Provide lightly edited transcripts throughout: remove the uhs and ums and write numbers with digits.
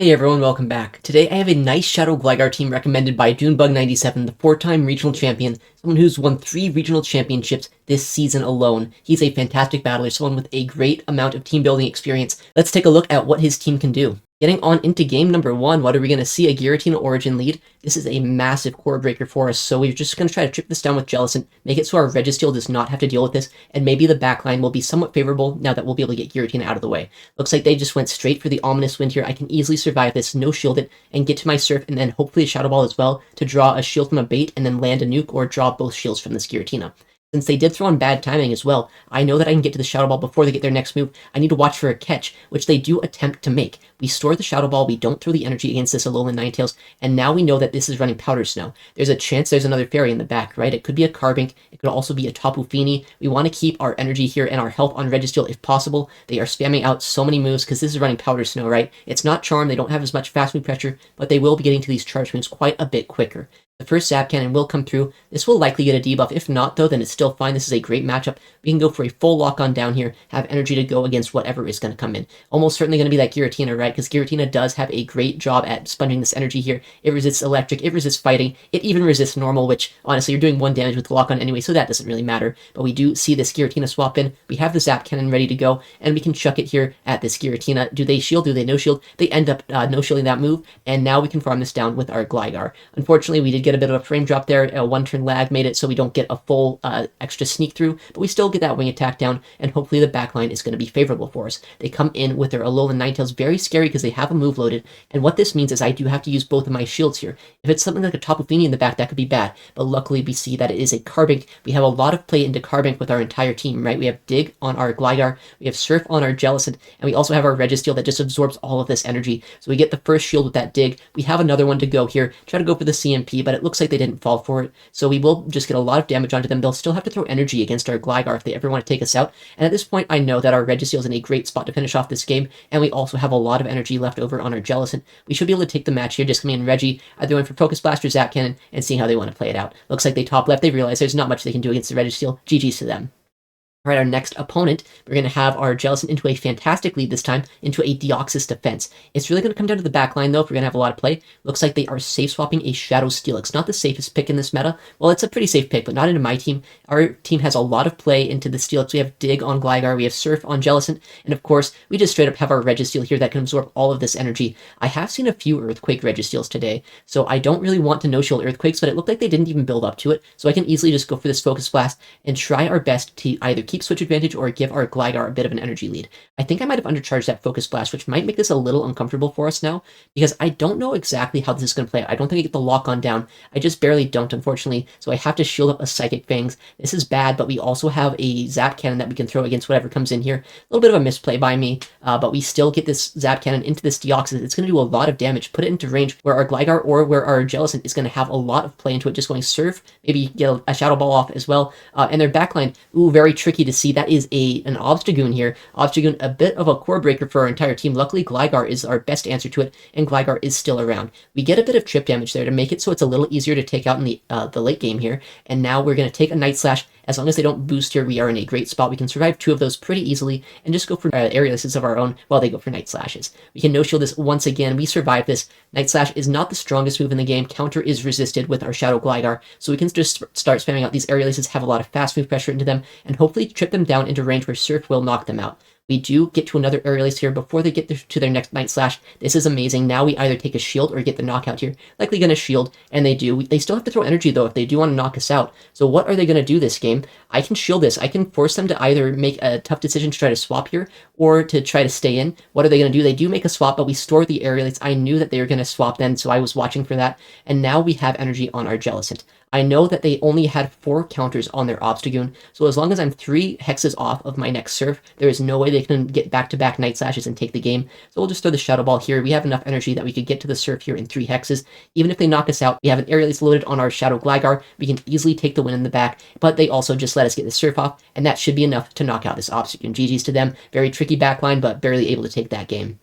Hey everyone, welcome back. Today I have a nice Shadow Gligar team recommended by Junebug97, the 4-time regional champion, someone who's won 3 regional championships this season alone. He's a fantastic battler, someone with a great amount of team building experience. Let's take a look at what his team can do. Getting on into game number 1, what are we going to see? A Giratina Origin lead. This is a massive core breaker for us, so we're just going to try to trip this down with Jellicent, make it so our Registeel does not have to deal with this, and maybe the backline will be somewhat favorable now that we'll be able to get Giratina out of the way. Looks like they just went straight for the Ominous Wind here. I can easily survive this, no shield it, and get to my Surf, and then hopefully a Shadow Ball as well to draw a shield from a bait and then land a nuke or draw both shields from this Giratina. Since they did throw on bad timing as well, I know that I can get to the Shadow Ball before they get their next move. I need to watch for a catch, which they do attempt to make. We store the Shadow Ball, we don't throw the energy against this Alolan Ninetales, and now we know that this is running Powder Snow. There's a chance there's another fairy in the back, right? It could be a Carbink, it could also be a Tapu Fini. We want to keep our energy here and our health on Registeel if possible. They are spamming out so many moves because this is running Powder Snow, right? It's not Charm, they don't have as much fast move pressure, but they will be getting to these charge moves quite a bit quicker. The first Zap Cannon will come through. This will likely get a debuff. If not, though, then it's still fine. This is a great matchup. We can go for a full lock-on down here, have energy to go against whatever is going to come in. Almost certainly going to be that Giratina, right? Because Giratina does have a great job at sponging this energy here. It resists electric, it resists fighting, it even resists normal, which, honestly, you're doing 1 damage with the lock-on anyway, so that doesn't really matter. But we do see this Giratina swap in. We have the Zap Cannon ready to go, and we can chuck it here at this Giratina. Do they shield? Do they no-shield? They end up no-shielding that move, and now we can farm this down with our Gligar. Unfortunately, we did get a bit of a frame drop there. A 1-turn lag made it so we don't get a full extra sneak through, but we still get that wing attack down, and hopefully the backline is going to be favorable for us. They come in with their Alolan Ninetales, very scary because they have a move loaded, and what this means is I do have to use both of my shields here. If it's something like a Tapu Fini in the back, that could be bad, but luckily we see that it is a Carbink. We have a lot of play into Carbink with our entire team, right? We have Dig on our Gligar, we have Surf on our Jellicent, and we also have our Registeel that just absorbs all of this energy. So we get the first shield with that Dig. We have another one to go here, try to go for the CMP, but it looks like they didn't fall for it, so we will just get a lot of damage onto them. They'll still have to throw energy against our Gligar if they ever want to take us out, and at this point I know that our Registeel is in a great spot to finish off this game, and we also have a lot of energy left over on our Jellicent. We should be able to take the match here, just coming in Reggie, either going for Focus Blast or Zap Cannon, and seeing how they want to play it out. Looks like they top left, they realize there's not much they can do against the Registeel. GG's to them. All right, our next opponent, we're going to have our Jellicent into a fantastic lead this time, into a Deoxys defense. It's really going to come down to the back line, though, if we're going to have a lot of play. Looks like they are safe-swapping a Shadow Steelix. Not the safest pick in this meta. Well, it's a pretty safe pick, but not into my team. Our team has a lot of play into the Steelix. We have Dig on Gligar, we have Surf on Jellicent, and of course, we just straight up have our Registeel here that can absorb all of this energy. I have seen a few Earthquake Registeels today, so I don't really want to no-shield Earthquakes, but it looked like they didn't even build up to it, so I can easily just go for this Focus Blast and try our best to either keep switch advantage or give our Gligar a bit of an energy lead. I think I might have undercharged that Focus Blast, which might make this a little uncomfortable for us now, because I don't know exactly how this is going to play out. I don't think I get the lock-on down. I just barely don't, unfortunately, so I have to shield up a Psychic Fangs. This is bad, but we also have a Zap Cannon that we can throw against whatever comes in here. A little bit of a misplay by me, but we still get this Zap Cannon into this Deoxys. It's going to do a lot of damage. Put it into range where our Gligar or where our Jellicent is going to have a lot of play into it, just going Surf, maybe get a Shadow Ball off as well. And their backline, ooh, very tricky to see. That is an Obstagoon here. Obstagoon, a bit of a core breaker for our entire team. Luckily, Gligar is our best answer to it, and Gligar is still around. We get a bit of trip damage there to make it so it's a little easier to take out in the late game here, and now we're going to take a Night Slash. As long as they don't boost here, we are in a great spot. We can survive 2 of those pretty easily, and just go for Aerial Aces of our own while they go for Night Slashes. We can no-shield this once again. We survive this. Night Slash is not the strongest move in the game. Counter is resisted with our Shadow Gligar, so we can just start spamming out these Aerial Aces, have a lot of fast move pressure into them, and hopefully trip them down into range where Surf will knock them out. We do get to another Aerial Ace here before they get to their next Night Slash. This is amazing. Now we either take a shield or get the knockout here. Likely going to shield, and they do. They still have to throw energy, though, if they do want to knock us out. So what are they going to do this game? I can shield this. I can force them to either make a tough decision to try to swap here or to try to stay in. What are they going to do? They do make a swap, but we store the Aerial Ace. I knew that they were going to swap then, so I was watching for that. And now we have energy on our Jellicent. I know that they only had 4 counters on their Obstagoon, so as long as I'm 3 hexes off of my next Surf, there is no way they can get back-to-back Night Slashes and take the game. So we'll just throw the Shadow Ball here. We have enough energy that we could get to the Surf here in 3 hexes. Even if they knock us out, we have an Aerial Ace loaded on our Shadow Gligar. We can easily take the win in the back, but they also just let us get the Surf off, and that should be enough to knock out this Obstagoon. GG's to them. Very tricky backline, but barely able to take that game.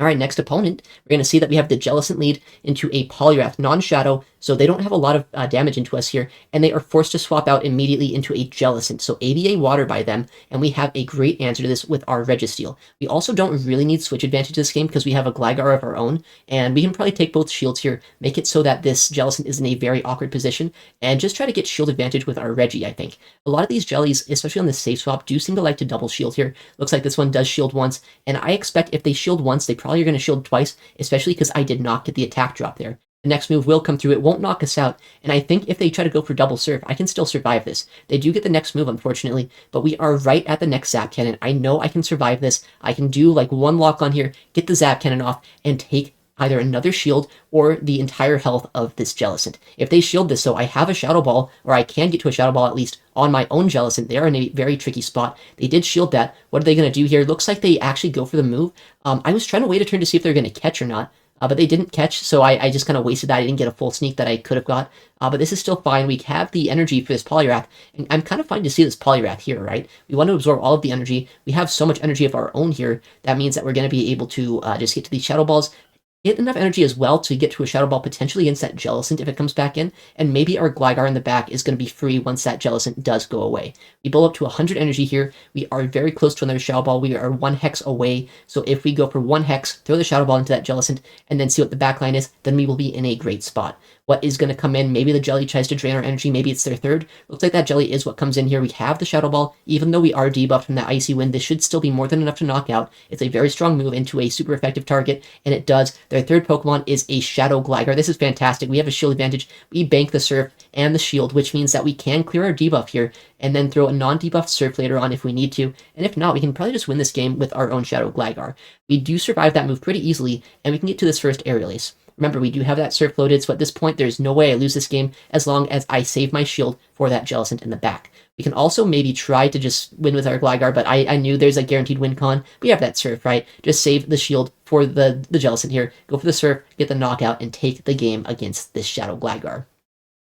All right, next opponent, we're going to see that we have the Jellicent lead into a Poliwrath non-shadow, so they don't have a lot of damage into us here, and they are forced to swap out immediately into a Jellicent, so ABA Water by them, and we have a great answer to this with our Registeel. We also don't really need switch advantage this game because we have a Gligar of our own, and we can probably take both shields here, make it so that this Jellicent is in a very awkward position, and just try to get shield advantage with our Reggie, I think. A lot of these jellies, especially on the safe swap, do seem to like to double shield here. Looks like this one does shield once, and I expect if they shield once, they probably are going to shield twice, especially because I did not get the attack drop there. The next move will come through, it won't knock us out, and I think if they try to go for double surf, I can still survive this. They do get the next move, unfortunately, but we are right at the next Zap Cannon. I know I can survive this. I can do like one lock on here, get the Zap Cannon off, and take either another shield or the entire health of this Jellicent. If they shield this, so I have a Shadow Ball, or I can get to a Shadow Ball at least on my own Jellicent. They are in a very tricky spot. They did shield that. What are they going to do here? Looks like they actually go for the move. I was trying to wait a turn to see if they're going to catch or not, but they didn't catch, so I just kind of wasted that. I didn't get a full sneak that I could have got, but this is still fine. We have the energy for this Poliwrath, and I'm kind of fine to see this Poliwrath here, right? We want to absorb all of the energy. We have so much energy of our own here. That means that we're going to be able to just get to these Shadow Balls, get enough energy as well to get to a Shadow Ball potentially against that Jellicent if it comes back in, and maybe our Gligar in the back is going to be free once that Jellicent does go away. We blow up to 100 energy here. We are very close to another Shadow Ball. We are 1 Hex away, so if we go for 1 Hex, throw the Shadow Ball into that Jellicent, and then see what the back line is, then we will be in a great spot. What is going to come in? Maybe the Jelly tries to drain our energy. Maybe it's their third. Looks like that Jelly is what comes in here. We have the Shadow Ball. Even though we are debuffed from that Icy Wind, this should still be more than enough to knock out. It's a very strong move into a super effective target, and it does. Their third Pokemon is a Shadow Gligar. This is fantastic. We have a shield advantage. We bank the Surf and the shield, which means that we can clear our debuff here and then throw a non-debuffed Surf later on if we need to. And if not, we can probably just win this game with our own Shadow Gligar. We do survive that move pretty easily, and we can get to this first Aerial Ace. Remember, we do have that Surf loaded, so at this point, there's no way I lose this game as long as I save my shield for that Jellicent in the back. We can also maybe try to just win with our Gligar, but I knew there's a guaranteed win con. We have that Surf, right? Just save the shield for the Jellicent here, go for the Surf, get the knockout, and take the game against this Shadow Gligar.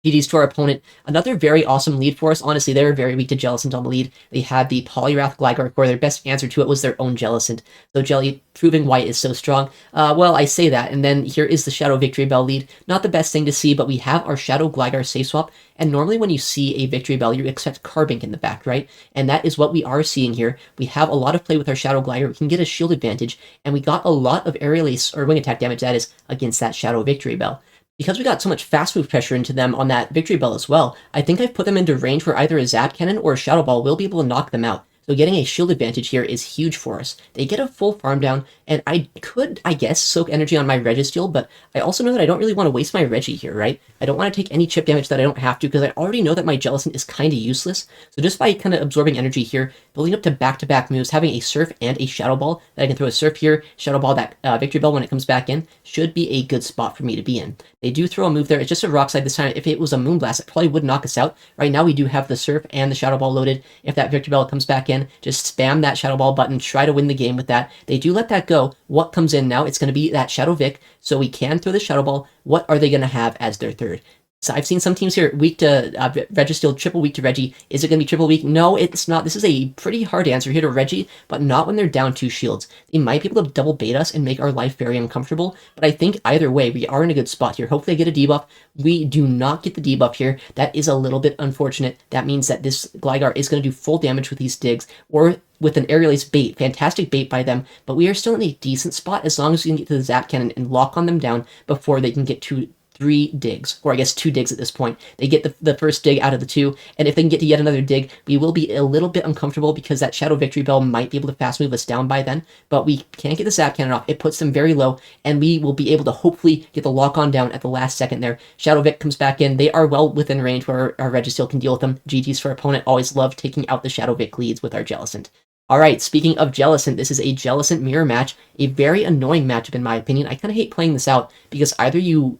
GG's to our opponent. Another very awesome lead for us. Honestly, they were very weak to Jellicent on the lead. They had the Poliwrath Gligar core. Their best answer to it was their own Jellicent. So Jelly proving why it is so strong. Well, I say that, and then here is the Shadow Victreebel lead. Not the best thing to see, but we have our Shadow Gligar safe swap, and normally when you see a Victreebel, you expect Carbink in the back, right? And that is what we are seeing here. We have a lot of play with our Shadow Gligar. We can get a shield advantage, and we got a lot of Aerial Ace, or Wing Attack damage, that is, against that Shadow Victreebel. Because we got so much fast move pressure into them on that Victreebel as well, I think I've put them into range where either a Zap Cannon or a Shadow Ball will be able to knock them out. So getting a shield advantage here is huge for us. They get a full farm down, and I could, I guess, soak energy on my Registeel, but I also know that I don't really want to waste my Reggie here, right? I don't want to take any chip damage that I don't have to, because I already know that my Jellicent is kind of useless. So just by kind of absorbing energy here, building up to back-to-back moves, having a Surf and a Shadow Ball, that I can throw a Surf here, Shadow Ball that Victreebel when it comes back in, should be a good spot for me to be in. They do throw a move there. It's just a Rock Slide this time. If it was a Moonblast, it probably would knock us out. Right now we do have the Surf and the Shadow Ball loaded. If that Victreebel comes back in, just spam that Shadow Ball button, try to win the game with that. They do let that go. What comes in now? It's going to be that Shadow Vic, so we can throw the Shadow Ball. What are they going to have as their third? So I've seen some teams here weak to Registeel, triple weak to Reggie. Is it going to be triple weak? No, it's not. This is a pretty hard answer here to Reggie, but not when they're down 2 shields. They might be able to double bait us and make our life very uncomfortable, but I think either way, we are in a good spot here. Hopefully I get a debuff. We do not get the debuff here. That is a little bit unfortunate. That means that this Gligar is going to do full damage with these digs, or with an Aerial Ace bait. Fantastic bait by them, but we are still in a decent spot as long as we can get to the Zap Cannon and lock on them down before they can get to 3 digs, or I guess 2 digs at this point. They get the first dig out of the 2, and if they can get to yet another dig, we will be a little bit uncomfortable because that Shadow Victreebel might be able to fast move us down by then, but we can't get the Zap Cannon off. It puts them very low, and we will be able to hopefully get the lock on down at the last second there. Shadow Vic comes back in. They are well within range where our Registeel can deal with them. GG's for our opponent. Always love taking out the Shadow Vic leads with our Jellicent. Alright, speaking of Jellicent, this is a Jellicent mirror match. A very annoying matchup in my opinion. I kind of hate playing this out because either you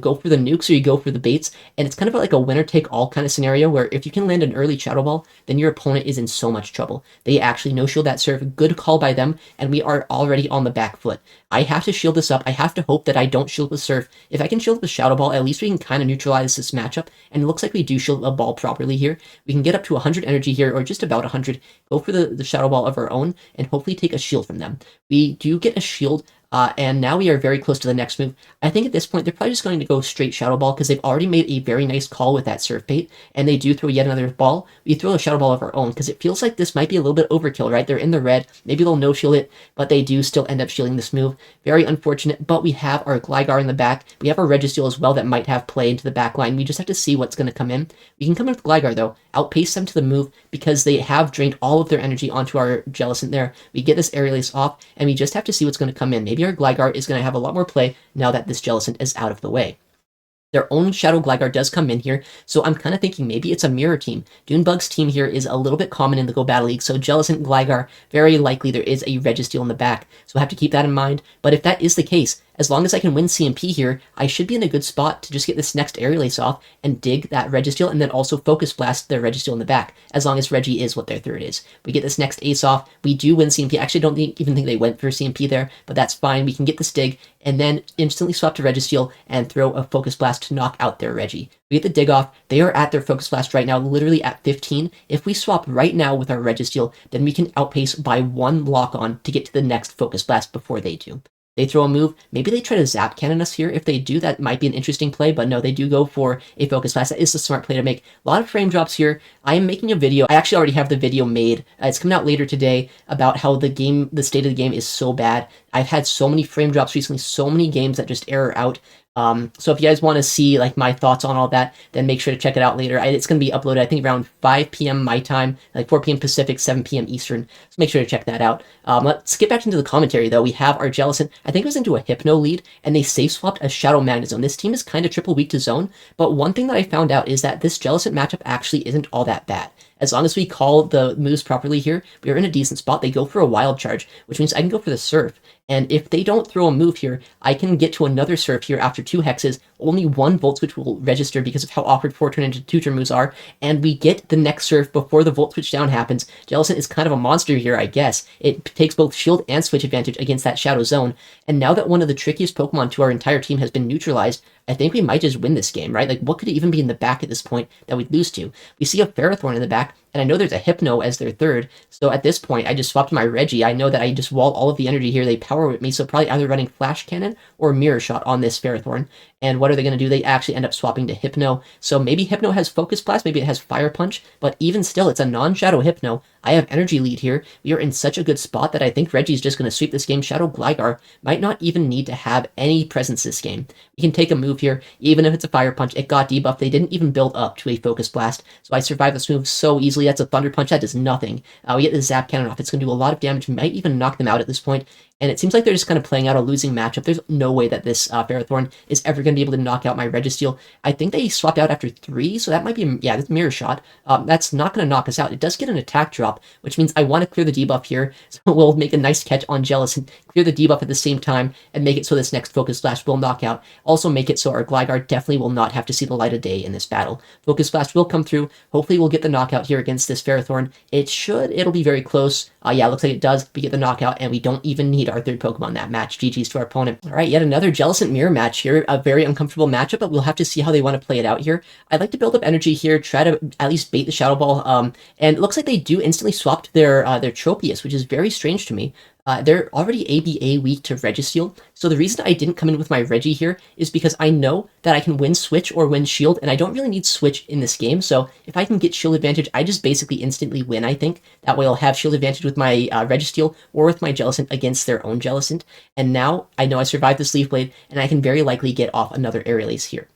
go for the nukes or you go for the baits, and it's kind of like a winner-take-all kind of scenario where if you can land an early Shadow Ball, then your opponent is in so much trouble. They actually no-shield that Surf. Good call by them, and we are already on the back foot. I have to shield this up. I have to hope that I don't shield with Surf. If I can shield with Shadow Ball, at least we can kind of neutralize this matchup, and it looks like we do shield a ball properly here. We can get up to 100 energy here, or just about 100, go for the Shadow Ball of our own, and hopefully take a shield from them. We do get a shield and now we are very close to the next move. I think at this point, they're probably just going to go straight Shadow Ball because they've already made a very nice call with that Surf Bait, and they do throw yet another ball. We throw a Shadow Ball of our own because it feels like this might be a little bit overkill, right? They're in the red. Maybe they'll no-shield it, but they do still end up shielding this move. Very unfortunate, but we have our Gligar in the back. We have our Registeel as well that might have play into the back line. We just have to see what's going to come in. We can come in with Gligar, though, outpace them to the move because they have drained all of their energy onto our Jellicent there. We get this Aerial Ace off, and we just have to see what's going to come in. Maybe our Gligar is going to have a lot more play now that this Jellicent is out of the way. Their own Shadow Gligar does come in here, so I'm kind of thinking maybe it's a mirror team. Dunebug's team here is a little bit common in the Go Battle League, so Jellicent, Gligar, very likely there is a Registeel in the back, so I have to keep that in mind. But if that is the case, as long as I can win CMP here, I should be in a good spot to just get this next Aerial Ace off and dig that Registeel, and then also Focus Blast their Registeel in the back, as long as Regi is what their third is. We get this next Ace off, we do win CMP. I actually don't even think they went for CMP there, but that's fine. We can get this dig, and then instantly swap to Registeel and throw a Focus Blast to knock out their Regi. We get the dig off. They are at their Focus Blast right now, literally at 15. If we swap right now with our Registeel, then we can outpace by one lock-on to get to the next Focus Blast before they do. They throw a move. Maybe they try to Zap Cannon us here. If they do, that might be an interesting play, but no, they do go for a Focus Blast. That is the smart play to make. A lot of frame drops here. I am making a video. I actually already have the video made. It's coming out later today about how the state of the game is so bad. I've had so many frame drops recently, so many games that just error out. So if you guys want to see like my thoughts on all that, then make sure to check it out later. It's going to be uploaded, I think, around 5 p.m. my time, like 4 p.m. Pacific, 7 p.m. Eastern. So make sure to check that out. Let's get back into the commentary, though. We have our Jellicent. I think it was into a Hypno lead, and they safe swapped a Shadow Magnezone. This team is kind of triple weak to zone, but one thing that I found out is that this Jellicent matchup actually isn't all that bad. As long as we call the moves properly here, we are in a decent spot. They go for a Wild Charge, which means I can go for the Surf. And if they don't throw a move here, I can get to another Surf here after 2 Hexes. Only 1 Volt Switch will register because of how awkward 4-turn into 2-turn moves are. And we get the next Surf before the Volt Switch down happens. Jellicent is kind of a monster here, I guess. It takes both Shield and Switch advantage against that Shadow Zone. And now that one of the trickiest Pokemon to our entire team has been neutralized, I think we might just win this game, right? Like, what could it even be in the back at this point that we'd lose to? We see a Ferrothorn in the back, and I know there's a Hypno as their third, so at this point, I just swapped my Regi. I know that I just wall all of the energy here. They power with me, so probably either running Flash Cannon or Mirror Shot on this Ferrothorn. And what are they going to do? They actually end up swapping to Hypno. So maybe Hypno has Focus Blast, maybe it has Fire Punch, but even still, it's a non-Shadow Hypno. I have Energy Lead here. We are in such a good spot that I think Regi's just going to sweep this game. Shadow Gligar might not even need to have any presence this game. We can take a move here, even if it's a Fire Punch. It got debuffed. They didn't even build up to a Focus Blast, so I survived this move so easily. That's a Thunder Punch. That does nothing. We get the Zap Cannon off. It's going to do a lot of damage. Might even knock them out at this point. And it seems like they're just kind of playing out a losing matchup. There's no way that this Ferrothorn is ever going to be able to knock out my Registeel. I think they swapped out after 3, so that might be, yeah, that's Mirror Shot. That's not going to knock us out. It does get an attack drop, which means I want to clear the debuff here. So we'll make a nice catch on Jellicent, clear the debuff at the same time, and make it so this next Focus Blast will knock out. Also make it so our Gligar definitely will not have to see the light of day in this battle. Focus Blast will come through. Hopefully we'll get the knockout here against this Ferrothorn. It'll be very close. Yeah, it looks like it does. We get the knockout, and we don't even need our third Pokemon that match. GG's to our opponent. All right, yet another Jellicent Mirror match here. A very uncomfortable matchup, but we'll have to see how they want to play it out here. I'd like to build up energy here, try to at least bait the Shadow Ball, and it looks like they do instantly swapped their Tropius, which is very strange to me. They're already ABA weak to Registeel, so the reason I didn't come in with my Regi here is because I know that I can win Switch or win Shield, and I don't really need Switch in this game, so if I can get Shield advantage, I just basically instantly win, I think. That way I'll have Shield advantage with my Registeel or with my Jellicent against their own Jellicent, and now I know I survived this Leaf Blade, and I can very likely get off another Aerial Ace here.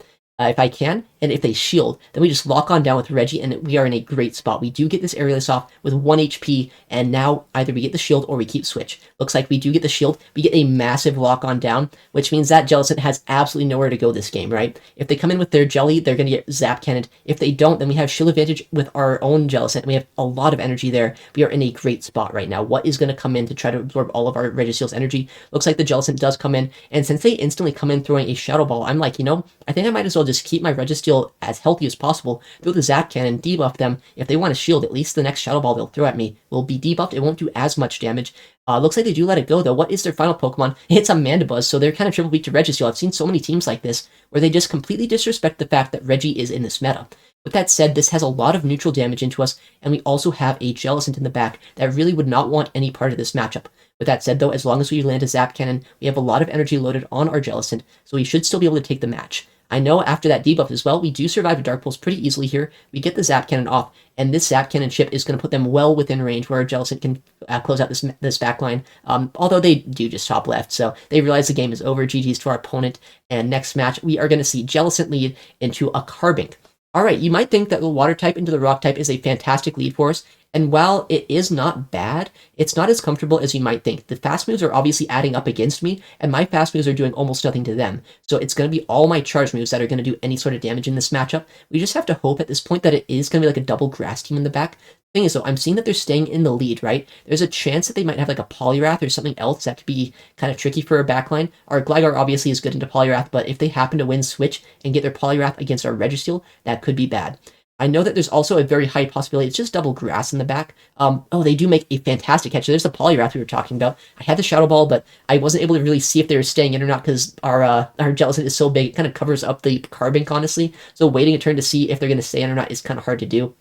If I can, and if they shield, then we just lock on down with Regi, and we are in a great spot. We do get this Aerial Ace off with 1 HP, and now either we get the shield or we keep Switch. Looks like we do get the shield. We get a massive lock on down, which means that Jellicent has absolutely nowhere to go this game, right? If they come in with their Jelly, they're going to get Zap Cannoned. If they don't, then we have shield advantage with our own Jellicent. We have a lot of energy there. We are in a great spot right now. What is going to come in to try to absorb all of our Registeel's energy? Looks like the Jellicent does come in, and since they instantly come in throwing a Shadow Ball, I'm like, I think I might as well just keep my Registeel as healthy as possible, throw the Zap Cannon, debuff them. If they want to shield, at least the next Shadow Ball they'll throw at me will be debuffed. It won't do as much damage. Looks like they do let it go, though. What is their final Pokemon? It's a Mandibuzz, so they're kind of triple weak to Registeel. I've seen so many teams like this where they just completely disrespect the fact that Regi is in this meta. With that said, this has a lot of neutral damage into us, and we also have a Jellicent in the back that really would not want any part of this matchup. With that said, though, as long as we land a Zap Cannon, we have a lot of energy loaded on our Jellicent, so we should still be able to take the match. I know after that debuff as well, we do survive a Dark Pulse pretty easily here. We get the Zap Cannon off, and this Zap Cannon chip is going to put them well within range where our Jellicent can close out this backline, although they do just top left, so they realize the game is over. GG's to our opponent, and next match, we are going to see Jellicent lead into a Carbink. Alright, you might think that the water type into the rock type is a fantastic lead for us, and while it is not bad, it's not as comfortable as you might think. The fast moves are obviously adding up against me, and my fast moves are doing almost nothing to them. So it's going to be all my charge moves that are going to do any sort of damage in this matchup. We just have to hope at this point that it is going to be like a double grass team in the back. Thing is, though, I'm seeing that they're staying in the lead, right? There's a chance that they might have like a Poliwrath or something else that could be kind of tricky for a backline. Our Gligar obviously is good into Poliwrath, but if they happen to win Switch and get their Poliwrath against our Registeel, that could be bad. I know that there's also a very high possibility it's just double grass in the back. Oh, they do make a fantastic catch. There's the Poliwrath we were talking about. I had the Shadow Ball, but I wasn't able to really see if they were staying in or not because our Jellicent is so big, it kind of covers up the Carbink, honestly. So waiting a turn to see if they're going to stay in or not is kind of hard to do.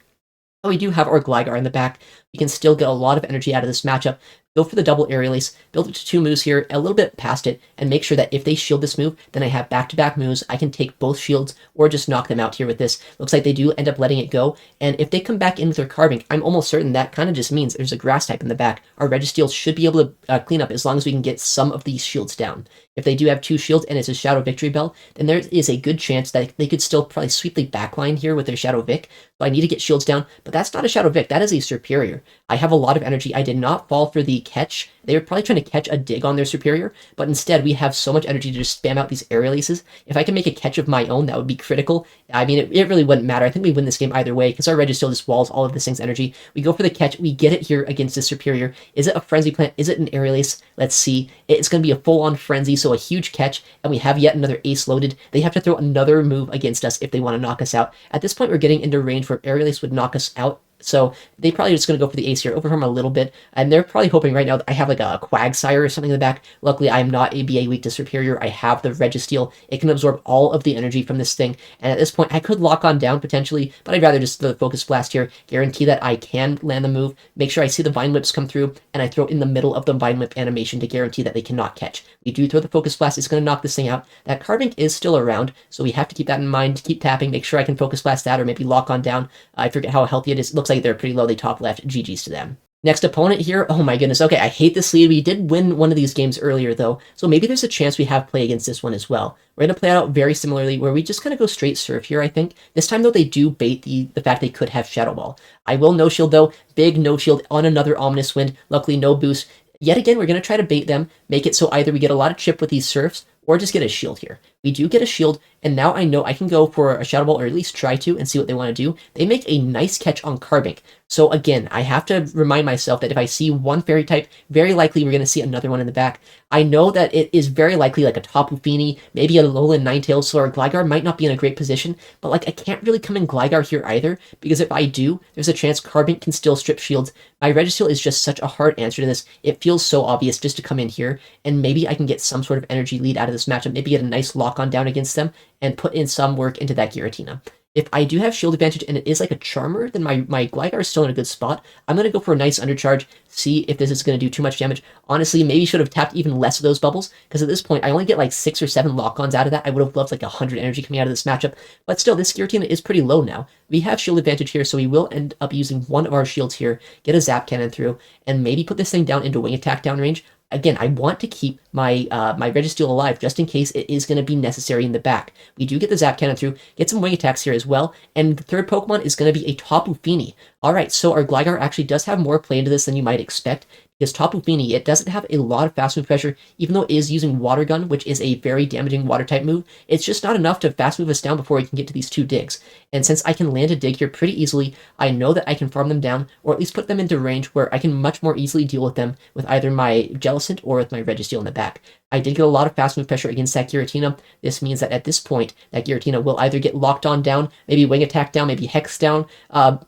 But we do have our Gligar in the back. We can still get a lot of energy out of this matchup. Go for the double Aerial Ace, build it to 2 moves here, a little bit past it, and make sure that if they shield this move, then I have back-to-back moves. I can take both shields or just knock them out here with this. Looks like they do end up letting it go, and if they come back in with their Carbink, I'm almost certain that kind of just means there's a grass type in the back. Our Registeel should be able to clean up as long as we can get some of these shields down. If they do have 2 shields and it's a Shadow Victreebel, then there is a good chance that they could still probably sweep the backline here with their Shadow Vic. So I need to get shields down, but that's not a Shadow Vic, that is a Superior. I have a lot of energy. I did not fall for the catch. They were probably trying to catch a dig on their Superior, but instead we have so much energy to just spam out these Aerial Aces. If I can make a catch of my own, that would be critical. I mean, it really wouldn't matter. I think we win this game either way because our Registeel just walls all of this thing's energy. We go for the catch. We get it here against the Superior. Is it a Frenzy Plant? Is it an Aerial Ace? Let's see. It's going to be a full-on Frenzy, so a huge catch, and we have yet another Ace loaded. They have to throw another move against us if they want to knock us out. At this point, we're getting into range where Aerial Ace would knock us out. So they probably just going to go for the Ace here, overharm a little bit, and they're probably hoping right now that I have like a Quagsire or something in the back. Luckily, I'm not ABA weak to Superior. I have the Registeel. It can absorb all of the energy from this thing, and at this point, I could lock on down potentially, but I'd rather just throw the Focus Blast here, guarantee that I can land the move, make sure I see the Vine Whips come through, and I throw in the middle of the Vine Whip animation to guarantee that they cannot catch. We do throw the Focus Blast. It's going to knock this thing out. That Carbink is still around, so we have to keep that in mind, keep tapping, make sure I can Focus Blast that, or maybe lock on down. I forget how healthy it is. It looks like they're pretty low. They top left. GG's to them. Next opponent here, oh my goodness, okay, I hate this lead. We did win one of these games earlier, though, so maybe there's a chance we have play against this one as well. We're going to play it out very similarly, where we just kind of go straight Surf here, I think. This time, though, they do bait the fact they could have Shadow Ball. I will no-shield, though. Big no-shield on another Ominous Wind. Luckily, no boost. Yet again, we're going to try to bait them, make it so either we get a lot of chip with these Surfs, or just get a shield here. We do get a shield, and now I know I can go for a Shadow Ball, or at least try to, and see what they want to do. They make a nice catch on Carbink. So again, I have to remind myself that if I see one Fairy type, very likely we're going to see another one in the back. I know that it is very likely like a Tapu Fini, maybe a Alolan Ninetales, so our Gligar might not be in a great position, but like I can't really come in Gligar here either, because if I do, there's a chance Carbink can still strip shields. My Registeel is just such a hard answer to this. It feels so obvious just to come in here, and maybe I can get some sort of energy lead out of this matchup, maybe get a nice lock on down against them, and put in some work into that Giratina. If I do have shield advantage and it is like a Charmer, then my Gligar is still in a good spot. I'm going to go for a nice undercharge, see if this is going to do too much damage. Honestly, maybe should have tapped even less of those bubbles, because at this point, I only get like 6 or 7 lock-ons out of that. I would have loved like 100 energy coming out of this matchup, but still, this Giratina is pretty low now. We have shield advantage here, so we will end up using one of our shields here, get a Zap Cannon through, and maybe put this thing down into Wing Attack downrange. Again, I want to keep my my Registeel alive just in case it is going to be necessary in the back. We do get the Zap Cannon through, get some Wing Attacks here as well, and the third Pokemon is going to be a Tapu Fini. Alright, so our Gligar actually does have more play into this than you might expect, because Tapu Fini, it doesn't have a lot of fast move pressure, even though it is using Water Gun, which is a very damaging water type move. It's just not enough to fast move us down before we can get to these 2 digs. And since I can land a dig here pretty easily, I know that I can farm them down, or at least put them into range where I can much more easily deal with them with either my Jellicent or with my Registeel in the back. I did get a lot of fast move pressure against that Giratina. This means that at this point, that Giratina will either get locked on down, maybe Wing Attack down, maybe Hex down.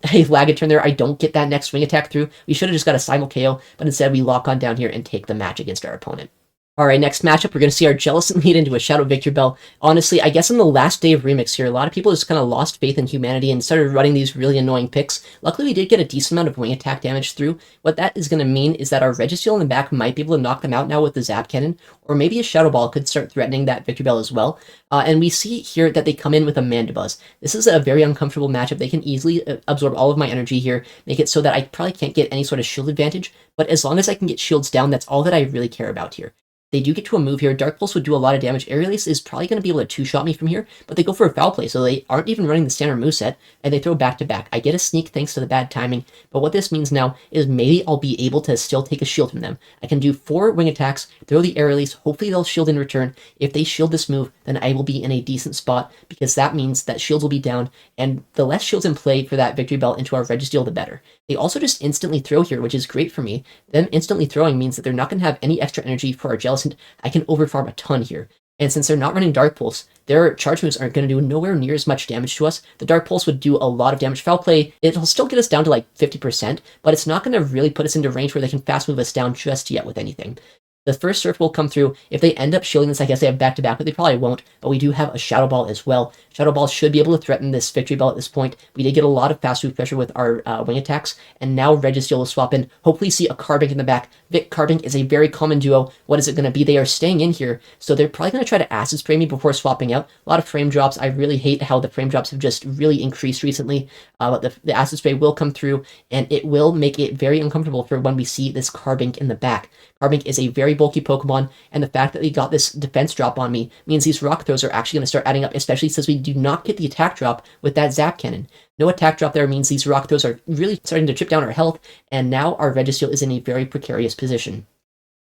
Hey, lag a turn there. I don't get that next Wing Attack through. We should have just got a Simul KO, but instead we lock on down here and take the match against our opponent. Alright, next matchup, we're going to see our Jellicent lead into a Shadow Victreebel. Honestly, I guess in the last day of Remix here, a lot of people just kind of lost faith in humanity and started running these really annoying picks. Luckily, we did get a decent amount of wing attack damage through. What that is going to mean is that our Registeel in the back might be able to knock them out now with the Zap Cannon, or maybe a Shadow Ball could start threatening that Victreebel as well. And we see here that they come in with a Mandibuzz. This is a very uncomfortable matchup. They can easily absorb all of my energy here, make it so that I probably can't get any sort of shield advantage, but as long as I can get shields down, that's all that I really care about here. They do get to a move here. Dark Pulse would do a lot of damage. Aerialist is probably going to be able to two-shot me from here, but they go for a foul play, so they aren't even running the standard moveset, and they throw back-to-back. I get a sneak thanks to the bad timing, but what this means now is maybe I'll be able to still take a shield from them. I can do 4 wing attacks, throw the Aerialist, hopefully they'll shield in return. If they shield this move, then I will be in a decent spot, because that means that shields will be down, and the less shields in play for that Victreebel into our Registeel, the better. They also just instantly throw here, which is great for me. Them instantly throwing means that they're not going to have any extra energy for our Jellicent. I can overfarm a ton here. And since they're not running Dark Pulse, their charge moves aren't going to do nowhere near as much damage to us. The Dark Pulse would do a lot of damage. Foul Play, it'll still get us down to like 50%, but it's not going to really put us into range where they can fast move us down just yet with anything. The first Surf will come through. If they end up shielding this, I guess they have back-to-back, but they probably won't. But we do have a Shadow Ball as well. Shadow Ball should be able to threaten this Victreebel at this point. We did get a lot of fast move pressure with our wing attacks, and now Registeel will swap in. Hopefully see a Carbink in the back. Vic Carbink is a very common duo. What is it going to be? They are staying in here, so they're probably going to try to Acid Spray me before swapping out. A lot of frame drops. I really hate how the frame drops have just really increased recently, but the Acid Spray will come through, and it will make it very uncomfortable for when we see this Carbink in the back. Carbink is a very bulky Pokemon, and the fact that they got this defense drop on me means these rock throws are actually going to start adding up, especially since we do not get the attack drop with that Zap Cannon. No attack drop there means these rock throws are really starting to chip down our health, and now our Registeel is in a very precarious position.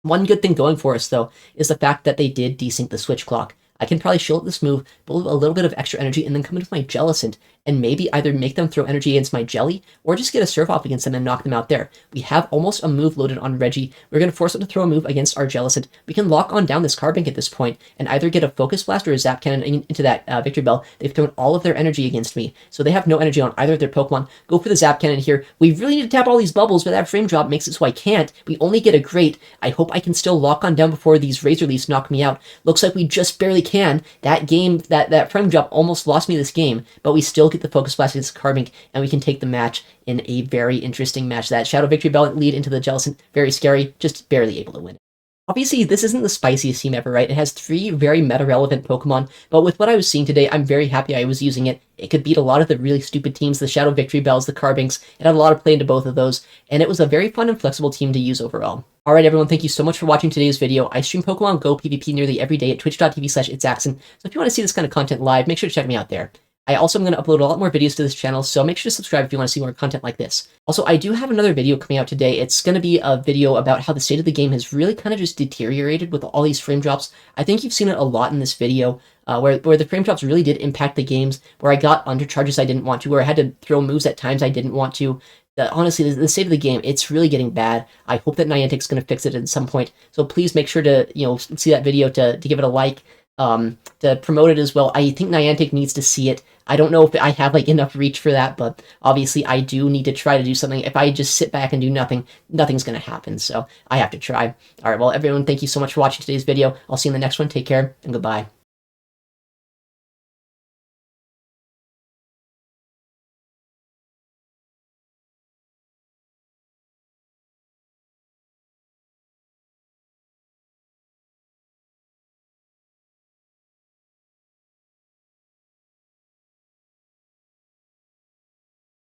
One good thing going for us, though, is the fact that they did desync the Switch Clock. I can probably shield this move, build a little bit of extra energy, and then come in with my Jellicent, and maybe either make them throw energy against my Jelly, or just get a Surf off against them and knock them out there. We have almost a move loaded on Reggie. We're going to force them to throw a move against our Jellicent. We can lock on down this Carbink at this point, and either get a Focus Blast or a Zap Cannon into that Victreebel. They've thrown all of their energy against me, so they have no energy on either of their Pokemon. Go for the Zap Cannon here. We really need to tap all these bubbles, but that frame drop makes it so I can't. We only get a Great. I hope I can still lock on down before these Razor Leafs knock me out. Looks like we just barely can. That game, that frame drop almost lost me this game, but we still get the Focus Blast against Carbink, and we can take the match in a very interesting match. That Shadow Victreebel lead into the Jellicent, very scary, just barely able to win it. Obviously, this isn't the spiciest team ever, right? It has 3 very meta-relevant Pokemon, but with what I was seeing today, I'm very happy I was using it. It could beat a lot of the really stupid teams, the Shadow Victreebels, the Carbinks. It had a lot of play into both of those, and it was a very fun and flexible team to use overall. Alright everyone, thank you so much for watching today's video. I stream Pokemon Go PvP nearly every day at twitch.tv/ItsAXN, so if you want to see this kind of content live, make sure to check me out there. I also am going to upload a lot more videos to this channel, so make sure to subscribe if you want to see more content like this. Also, I do have another video coming out today. It's going to be a video about how the state of the game has really kind of just deteriorated with all these frame drops. I think you've seen it a lot in this video, where the frame drops really did impact the games, where I got undercharges I didn't want to, where I had to throw moves at times I didn't want to. Honestly, the state of the game, it's really getting bad. I hope that Niantic's going to fix it at some point, so please make sure to, see that video to give it a like, to promote it as well. I think Niantic needs to see it. I don't know if I have enough reach for that, but obviously I do need to try to do something. If I just sit back and do nothing, nothing's going to happen, so I have to try. Alright, well everyone, thank you so much for watching today's video. I'll see you in the next one. Take care, and goodbye.